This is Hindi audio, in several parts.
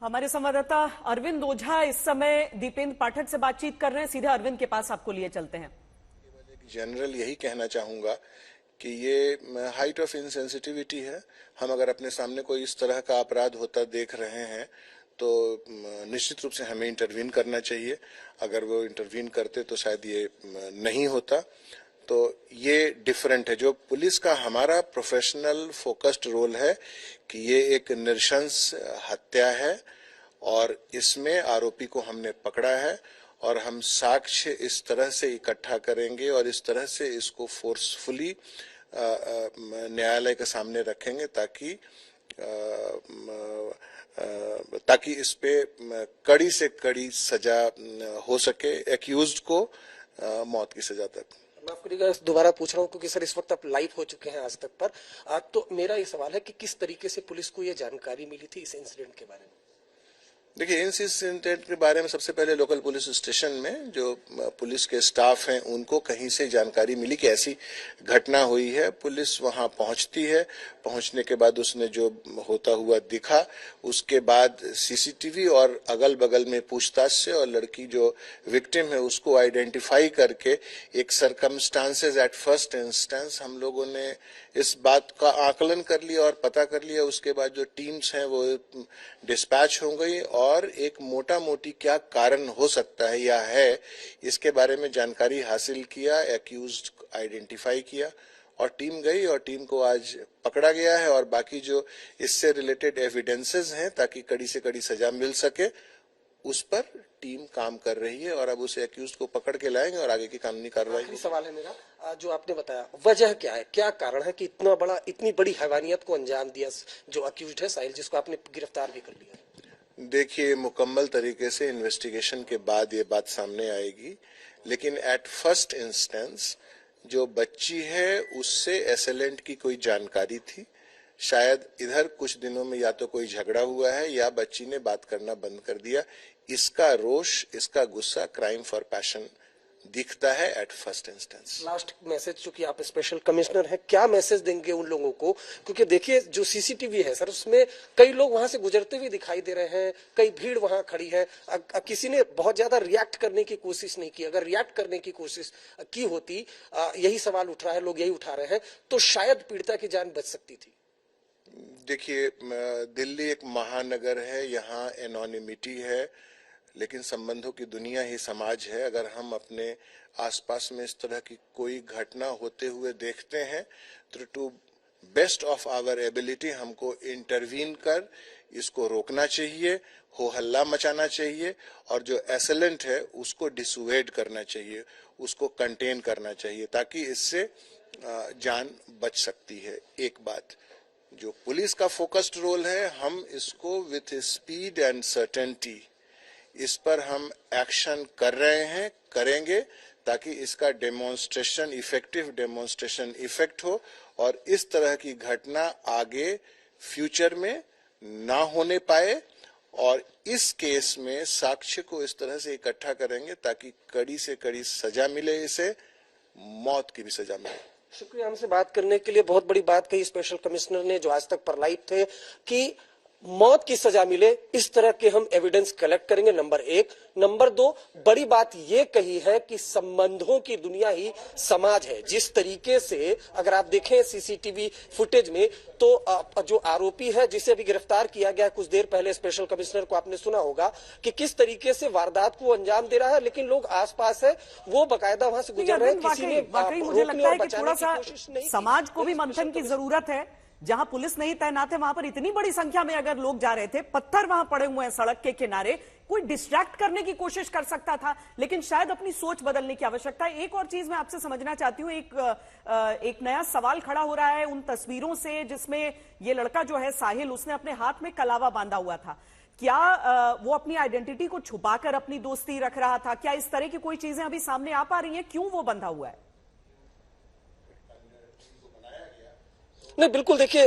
हमारे संवाददाता अरविंद ओझा इस समय दीपेंद्र पाठक से बातचीत कर रहे हैं। सीधे अरविंद के पास आपको लिए चलते हैं। जनरल यही कहना चाहूंगा कि ये हाइट ऑफ इनसेंसिटिविटी है। हम अगर अपने सामने कोई इस तरह का अपराध होता देख रहे हैं तो निश्चित रूप से हमें इंटरवीन करना चाहिए। अगर वो इंटरवीन करते तो शायद ये नहीं होता। तो ये डिफरेंट है। जो पुलिस का हमारा प्रोफेशनल फोकस्ड रोल है कि ये एक नृशंस हत्या है और इसमें आरोपी को हमने पकड़ा है और हम साक्ष्य इस तरह से इकट्ठा करेंगे और इस तरह से इसको फोर्सफुली न्यायालय के सामने रखेंगे ताकि इस पे कड़ी से कड़ी सजा हो सके, एक्यूज्ड को मौत की सजा तक। माफ करिएगा, दोबारा पूछ रहा हूँ क्योंकि सर इस वक्त आप लाइव हो चुके हैं आज तक पर। तो मेरा ये सवाल है कि किस तरीके से पुलिस को ये जानकारी मिली थी इस इंसिडेंट के बारे में? देखिए, इस इंसिडेंट के बारे में सबसे पहले लोकल पुलिस स्टेशन में जो पुलिस के स्टाफ हैं उनको कहीं से जानकारी मिली कि ऐसी घटना हुई है। पुलिस वहां पहुंचती है। पहुंचने के बाद उसने जो होता हुआ दिखा, उसके बाद सीसीटीवी और अगल बगल में पूछताछ से और लड़की जो विक्टिम है उसको आइडेंटिफाई करके एक सर्कमस्टांसेस एट फर्स्ट इंस्टेंस हम लोगों ने इस बात का आकलन कर लिया और पता कर लिया। उसके बाद जो टीम्स हैं वो डिस्पैच हो गई और एक मोटा मोटी क्या कारण हो सकता है या है इसके बारे में जानकारी हासिल किया, एक्यूज्ड आइडेंटिफाई किया और टीम गई और टीम को आज पकड़ा गया है। और बाकी जो इससे रिलेटेड एविडेंसेस हैं ताकि कड़ी से कड़ी सजा मिल सके उस पर टीम काम कर रही है और अब उसे एक्यूज्ड को पकड़ के लाएंगे और आगे की कानूनी कार्रवाई। सवाल है मेरा, जो आपने बताया वजह क्या है, क्या कारण है कि इतनी बड़ी हैवानियत को अंजाम दिया जो अक्यूज्ड है साहिल, जिसको आपने गिरफ्तार भी कर लिया? देखिए, मुकम्मल तरीके से इन्वेस्टिगेशन के बाद ये बात सामने आएगी, लेकिन एट फर्स्ट इंस्टेंस जो बच्ची है उससे एसेलेंट की कोई जानकारी थी। शायद इधर कुछ दिनों में या तो कोई झगड़ा हुआ है या बच्ची ने बात करना बंद कर दिया। इसका रोष, इसका गुस्सा क्राइम फॉर पैशन दिखता है at first instance. Last message, चूंकि आप स्पेशल कमिश्नर हैं, क्या मैसेज देंगे उन लोगों को? क्योंकि देखिए जो सीसीटीवी है सर, उसमें कई लोग वहां से गुजरते हुए दिखाई दे रहे हैं, कई भीड़ वहां खड़ी है। किसी ने बहुत ज्यादा रिएक्ट करने की कोशिश नहीं की। अगर रिएक्ट करने की कोशिश की होती, यही सवाल उठ रहा है, लोग यही उठा रहे हैं, तो शायद पीड़िता की जान बच सकती थी। देखिए, दिल्ली एक महानगर है, यहाँ एनोनिमिटी है, लेकिन संबंधों की दुनिया ही समाज है। अगर हम अपने आसपास में इस तरह की कोई घटना होते हुए देखते हैं तो to best of our ability हमको इंटरवीन कर इसको रोकना चाहिए, हो हल्ला मचाना चाहिए और जो एसेलेंट है उसको डिसुएड करना चाहिए, उसको कंटेन करना चाहिए ताकि इससे जान बच सकती है। एक बात, जो पुलिस का फोकस्ड रोल है, हम इसको विथ स्पीड एंड सर्टेनिटी इस पर हम एक्शन कर रहे हैं, करेंगे ताकि इसका डेमोन्स्ट्रेशन, इफेक्टिव डेमोन्स्ट्रेशन इफेक्ट हो और इस तरह की घटना आगे फ्यूचर में ना होने पाए। और इस केस में साक्ष्य को इस तरह से इकट्ठा करेंगे ताकि कड़ी से कड़ी सजा मिले, इसे मौत की भी सजा मिले। शुक्रिया हमसे बात करने के लिए। बहुत बड़ी बात कही स्पेशल कमिश्नर ने, जो आज तक पर लाइव थे, कि मौत की सजा मिले इस तरह के हम एविडेंस कलेक्ट करेंगे, नंबर 1। नंबर 2, बड़ी बात यह कही है कि संबंधों की दुनिया ही समाज है। जिस तरीके से अगर आप देखें सीसीटीवी फुटेज में तो जो आरोपी है जिसे अभी गिरफ्तार किया गया कुछ देर पहले, स्पेशल कमिश्नर को आपने सुना होगा कि किस तरीके से वारदात को अंजाम दे रहा है, लेकिन लोग आसपास है वो बाकायदा वहां से गुजर रहे हैं। किसी ने मुझे लगता है कि थोड़ा सा समाज को भी मंथन की जरूरत है। जहां पुलिस नहीं तैनात है वहां पर इतनी बड़ी संख्या में अगर लोग जा रहे थे, पत्थर वहां पड़े हुए हैं सड़क के किनारे, कोई डिस्ट्रैक्ट करने की कोशिश कर सकता था, लेकिन शायद अपनी सोच बदलने की आवश्यकता है। एक और चीज मैं आपसे समझना चाहती हूं, एक नया सवाल खड़ा हो रहा है उन तस्वीरों से जिसमें ये लड़का जो है साहिल, उसने अपने हाथ में कलावा बांधा हुआ था। क्या वो अपनी आइडेंटिटी को छुपाकर अपनी दोस्ती रख रहा था? क्या इस तरह की कोई चीजें अभी सामने आ पा रही हैं? क्यों वो बंधा हुआ है? नहीं, बिल्कुल देखिए,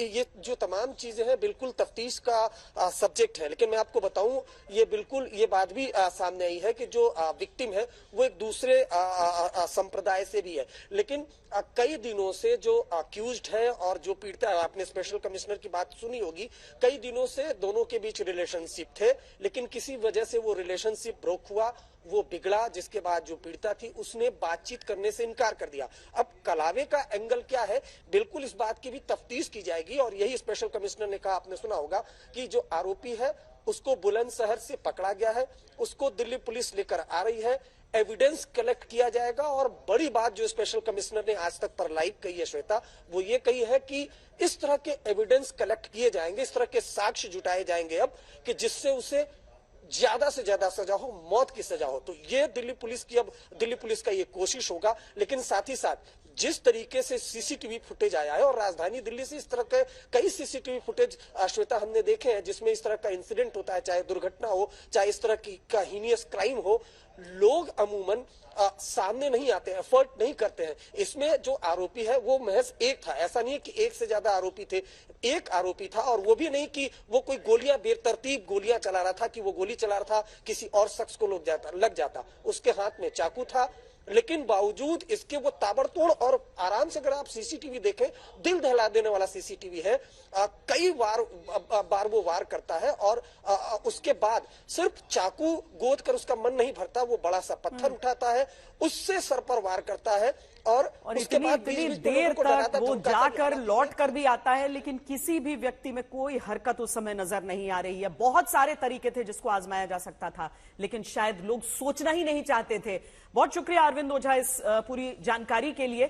ये जो तमाम चीजें हैं बिल्कुल तफ्तीश का सब्जेक्ट है, लेकिन मैं आपको बताऊं ये बिल्कुल ये बात भी सामने आई है कि जो विक्टिम है वो एक दूसरे संप्रदाय से भी है, लेकिन कई दिनों से जो अक्यूज्ड है और जो पीड़िता है, आपने स्पेशल कमिश्नर की बात सुनी होगी, कई दिनों से दोनों के बीच रिलेशनशिप थे, लेकिन किसी वजह से वो रिलेशनशिप ब्रोक हुआ, वो बिगड़ा, जिसके बाद जो पीड़िता थी उसने बातचीत करने से इनकार कर दिया। अब कलावे का एंगल क्या है, बिल्कुल इस बात की भी तफ्तीश की जाएगी, और यही स्पेशल कमिश्नर ने कहा, आपने सुना होगा कि जो आरोपी है उसको बुलंदशहर से पकड़ा गया है, उसको दिल्ली पुलिस लेकर आ रही है, एविडेंस कलेक्ट किया जाएगा। और बड़ी बात जो स्पेशल कमिश्नर ने आज तक पर लाइव कही है श्वेता, वो ये कही है कि इस तरह के एविडेंस कलेक्ट किए जाएंगे, इस तरह के साक्ष्य जुटाए जाएंगे अब, कि जिससे उसे ज्यादा से ज्यादा सजा हो, मौत की सजा हो। तो ये दिल्ली पुलिस का ये कोशिश होगा, लेकिन साथ ही साथ जिस तरीके से सीसीटीवी फुटेज आया है, और राजधानी दिल्ली से इस तरह के कई सीसीटीवी फुटेज श्वेता हमने देखे हैं जिसमें इस तरह का इंसिडेंट होता है, चाहे दुर्घटना हो, चाहे इस तरह की का हीनियस क्राइम हो, लोग अमूमन सामने नहीं आते, एफर्ट नहीं करते हैं। इसमें जो आरोपी है वो महज एक था, ऐसा नहीं है कि एक से ज्यादा आरोपी थे, एक आरोपी था, और वो भी नहीं कि वो कोई गोलियां बेतरतीब गोलियां चला रहा था, कि वो गोली चला रहा था किसी और शख्स को लग जाता। उसके हाथ में चाकू था, लेकिन बावजूद इसके वो ताबड़तोड़ और आराम से, अगर आप सीसीटीवी देखें, दिल दहला देने वाला सीसीटीवी है, कई बार वो वार करता है, और उसके बाद सिर्फ चाकू गोद कर उसका मन नहीं भरता, वो बड़ा सा पत्थर उठाता है, उससे सर पर वार करता है, और उसके बाद इतनी देर तक वो जाकर लौट कर भी आता है, लेकिन किसी भी व्यक्ति में कोई हरकत उस समय नजर नहीं आ रही है। बहुत सारे तरीके थे जिसको आजमाया जा सकता था, लेकिन शायद लोग सोचना ही नहीं चाहते थे। बहुत शुक्रिया अरविंद ओझा इस पूरी जानकारी के लिए।